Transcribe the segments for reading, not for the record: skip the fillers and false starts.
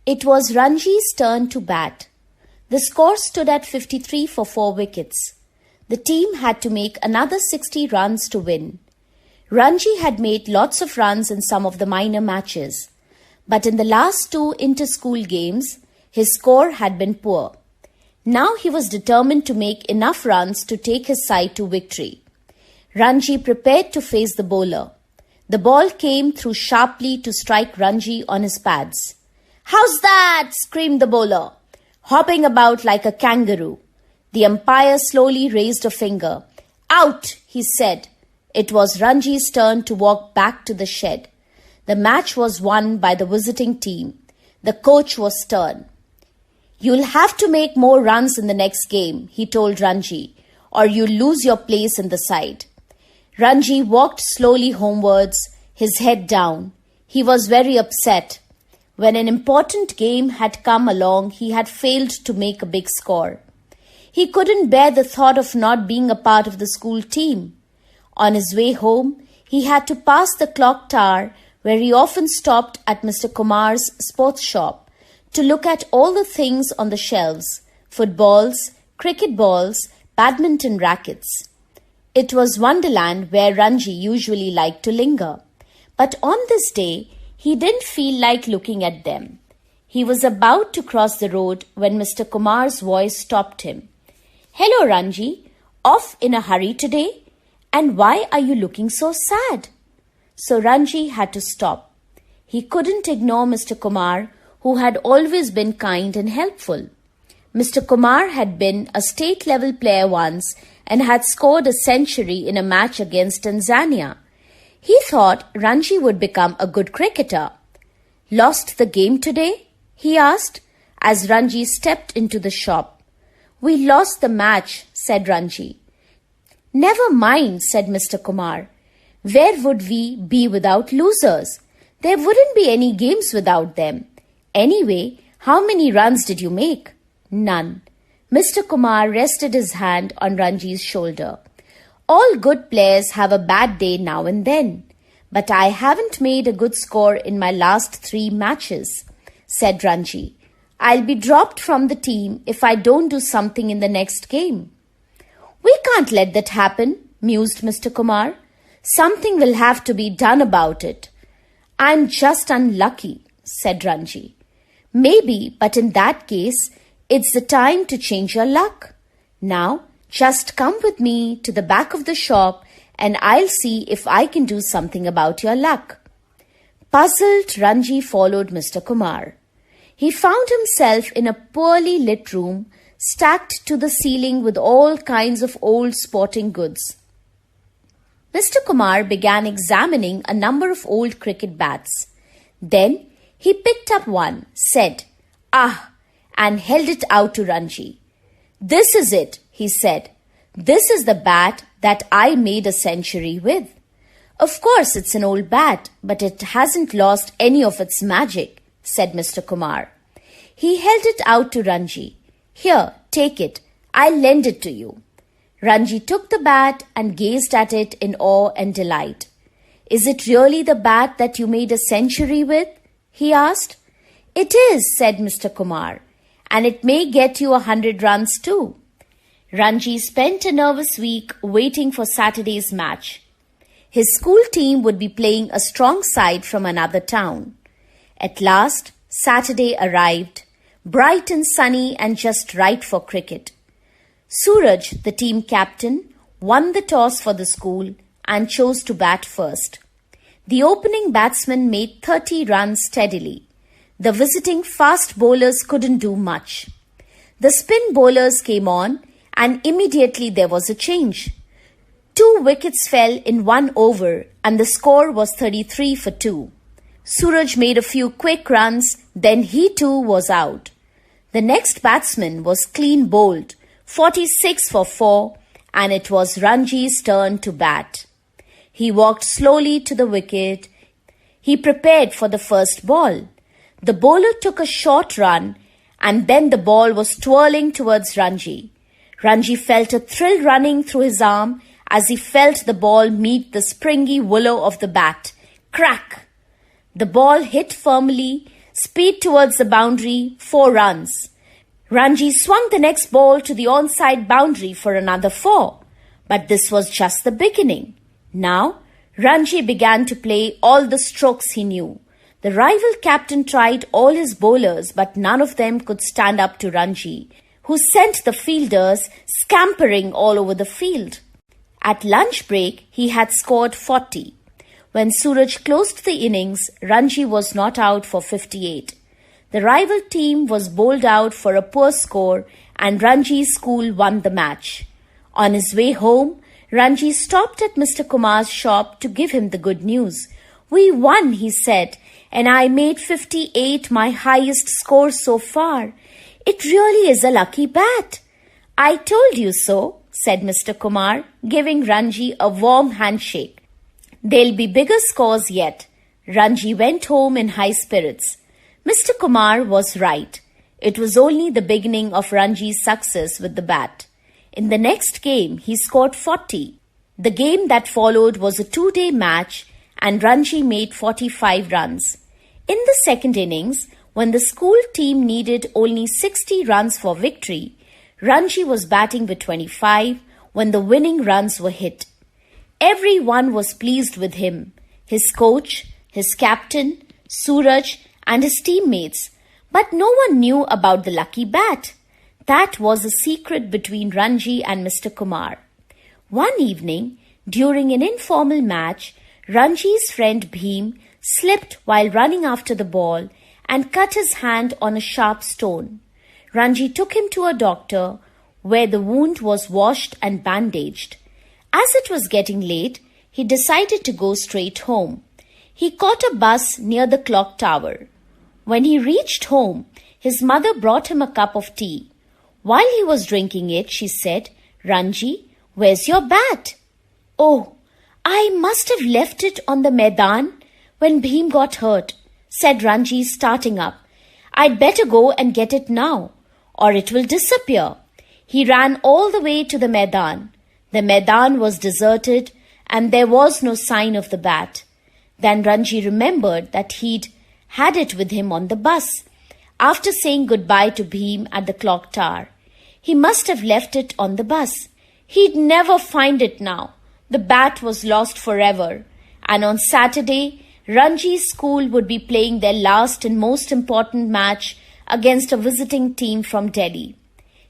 It was Ranji's turn to bat. The score stood at 53 for 4 wickets. The team had to make another 60 runs to win. Ranji had made lots of runs in some of the minor matches, but in the last 2 inter-school games, his score had been poor. Now he was determined to make enough runs to take his side to victory. Ranji prepared to face the bowler. The ball came through sharply to strike Ranji on his pads. "How's that?" screamed the bowler, hopping about like a kangaroo. The umpire slowly raised a finger. "Out," he said. It was Ranji's turn to walk back to the shed. The match was won by the visiting team. The coach was stern. "You'll have to make more runs in the next game," he told Ranji, "or you'll lose your place in the side." Ranji walked slowly homewards, his head down. He was very upset. When an important game had come along, he had failed to make a big score. He couldn't bear the thought of not being a part of the school team. On his way home, he had to pass the clock tower where he often stopped at Mr. Kumar's sports shop to look at all the things on the shelves: footballs, cricket balls, badminton rackets. It was Wonderland where Ranji usually liked to linger. But on this day, he didn't feel like looking at them. He was about to cross the road when Mr. Kumar's voice stopped him. "Hello, Ranji. Off in a hurry today? And why are you looking so sad?" So Ranji had to stop. He couldn't ignore Mr. Kumar, who had always been kind and helpful. Mr. Kumar had been a state-level player once and had scored a century in a match against Tanzania. He thought Ranji would become a good cricketer. "Lost the game today?" he asked, as Ranji stepped into the shop. "We lost the match," said Ranji. "Never mind," said Mr. Kumar. "Where would we be without losers? There wouldn't be any games without them. Anyway, how many runs did you make?" "None." Mr. Kumar rested his hand on Ranji's shoulder. "All good players have a bad day now and then, but I haven't made a good score in my last 3 matches," said Ranji. "I'll be dropped from the team if I don't do something in the next game." "We can't let that happen," mused Mr. Kumar. "Something will have to be done about it." "I'm just unlucky," said Ranji. "Maybe, but in that case, it's the time to change your luck. Now, just come with me to the back of the shop and I'll see if I can do something about your luck." Puzzled, Ranji followed Mr. Kumar. He found himself in a poorly lit room, stacked to the ceiling with all kinds of old sporting goods. Mr. Kumar began examining a number of old cricket bats. Then he picked up one, said, "Ah," and held it out to Ranji. "This is it," he said. "This is the bat that I made a century with. Of course, it's an old bat, but it hasn't lost any of its magic," said Mr. Kumar. He held it out to Ranji. "Here, take it. I'll lend it to you." Ranji took the bat and gazed at it in awe and delight. "Is it really the bat that you made a century with?" he asked. "It is," said Mr. Kumar, "and it may get you 100 runs too." Ranji spent a nervous week waiting for Saturday's match. His school team would be playing a strong side from another town. At last, Saturday arrived, bright and sunny and just right for cricket. Suraj, the team captain, won the toss for the school and chose to bat first. The opening batsman made 30 runs steadily. The visiting fast bowlers couldn't do much. The spin bowlers came on and immediately there was a change. 2 wickets fell in 1 over and the score was 33 for 2. Suraj made a few quick runs, then he too was out. The next batsman was clean bowled, 46 for 4, and it was Ranji's turn to bat. He walked slowly to the wicket. He prepared for the first ball. The bowler took a short run and then the ball was twirling towards Ranji. Ranji felt a thrill running through his arm as he felt the ball meet the springy willow of the bat. Crack! The ball hit firmly, speed towards the boundary, 4 runs. Ranji swung the next ball to the onside boundary for another 4. But this was just the beginning. Now, Ranji began to play all the strokes he knew. The rival captain tried all his bowlers, but none of them could stand up to Ranji, who sent the fielders scampering all over the field. At lunch break, he had scored 40. When Suraj closed the innings, Ranji was not out for 58. The rival team was bowled out for a poor score and Ranji's school won the match. On his way home, Ranji stopped at Mr. Kumar's shop to give him the good news. "We won," he said, "and I made 58, my highest score so far. It really is a lucky bat." "I told you so," said Mr. Kumar, giving Ranji a warm handshake. "There'll be bigger scores yet." Ranji went home in high spirits. Mr. Kumar was right. It was only the beginning of Ranji's success with the bat. In the next game, he scored 40. The game that followed was a 2-day match and Ranji made 45 runs. In the second innings, when the school team needed only 60 runs for victory, Ranji was batting with 25 when the winning runs were hit. Everyone was pleased with him, his coach, his captain, Suraj, and his teammates, but no one knew about the lucky bat. That was a secret between Ranji and Mr. Kumar. One evening, during an informal match, Ranji's friend Bhim slipped while running after the ball and cut his hand on a sharp stone. Ranji took him to a doctor where the wound was washed and bandaged. As it was getting late, he decided to go straight home. He caught a bus near the clock tower. When he reached home, his mother brought him a cup of tea. While he was drinking it, she said, "Ranji, where's your bat?" "Oh, I must have left it on the Maidan when Bhim got hurt," said Ranji, starting up. "I'd better go and get it now, or it will disappear." He ran all the way to the Maidan. The Maidan was deserted and there was no sign of the bat. Then Ranji remembered that he'd had it with him on the bus, after saying goodbye to Bhim at the clock tower. He must have left it on the bus. He'd never find it now. The bat was lost forever. And on Saturday, Ranji's school would be playing their last and most important match against a visiting team from Delhi.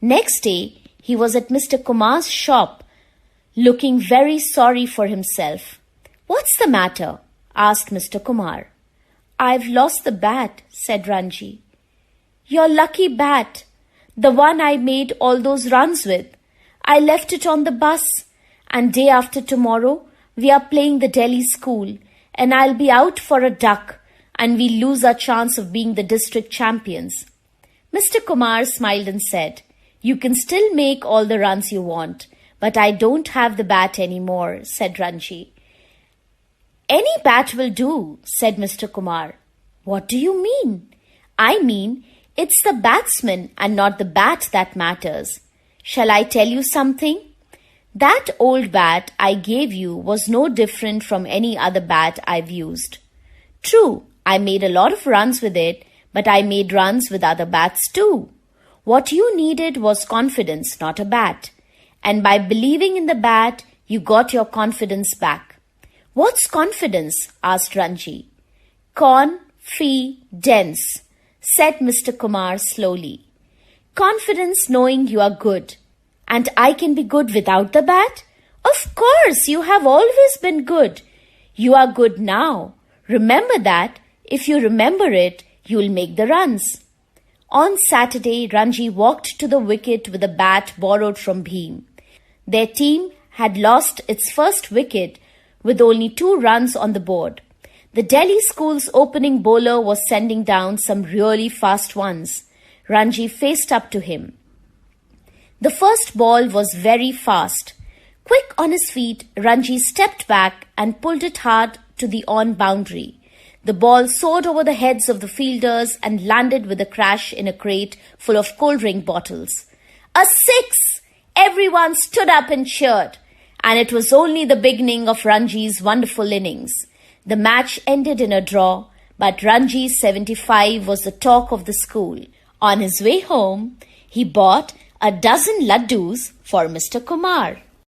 Next day, he was at Mr. Kumar's shop, looking very sorry for himself. "What's the matter?" asked Mr. Kumar. "I've lost the bat," said Ranji. "Your lucky bat, the one I made all those runs with. I left it on the bus, and day after tomorrow, we are playing the Delhi school, and I'll be out for a duck, and we lose our chance of being the district champions." Mr. Kumar smiled and said, "You can still make all the runs you want, but I don't have the bat anymore," said Ranji. "Any bat will do," said Mr. Kumar. "What do you mean?" "I mean, it's the batsman and not the bat that matters. Shall I tell you something? That old bat I gave you was no different from any other bat I've used. True, I made a lot of runs with it, but I made runs with other bats too. What you needed was confidence, not a bat. And by believing in the bat, you got your confidence back." "What's confidence?" asked Ranji. "Confidence," said Mr. Kumar slowly. "Confidence knowing you are good. And I can be good without the bat? Of course, you have always been good. You are good now. Remember that. If you remember it, you'll make the runs." On Saturday, Ranji walked to the wicket with a bat borrowed from Bhim. Their team had lost its first wicket with only 2 runs on the board. The Delhi school's opening bowler was sending down some really fast ones. Ranji faced up to him. The first ball was very fast. Quick on his feet, Ranji stepped back and pulled it hard to the on boundary. The ball soared over the heads of the fielders and landed with a crash in a crate full of cold drink bottles. "A 6! Everyone stood up and cheered. And it was only the beginning of Ranji's wonderful innings. The match ended in a draw, but Ranji's 75 was the talk of the school. On his way home, he bought a dozen laddus for Mr. Kumar.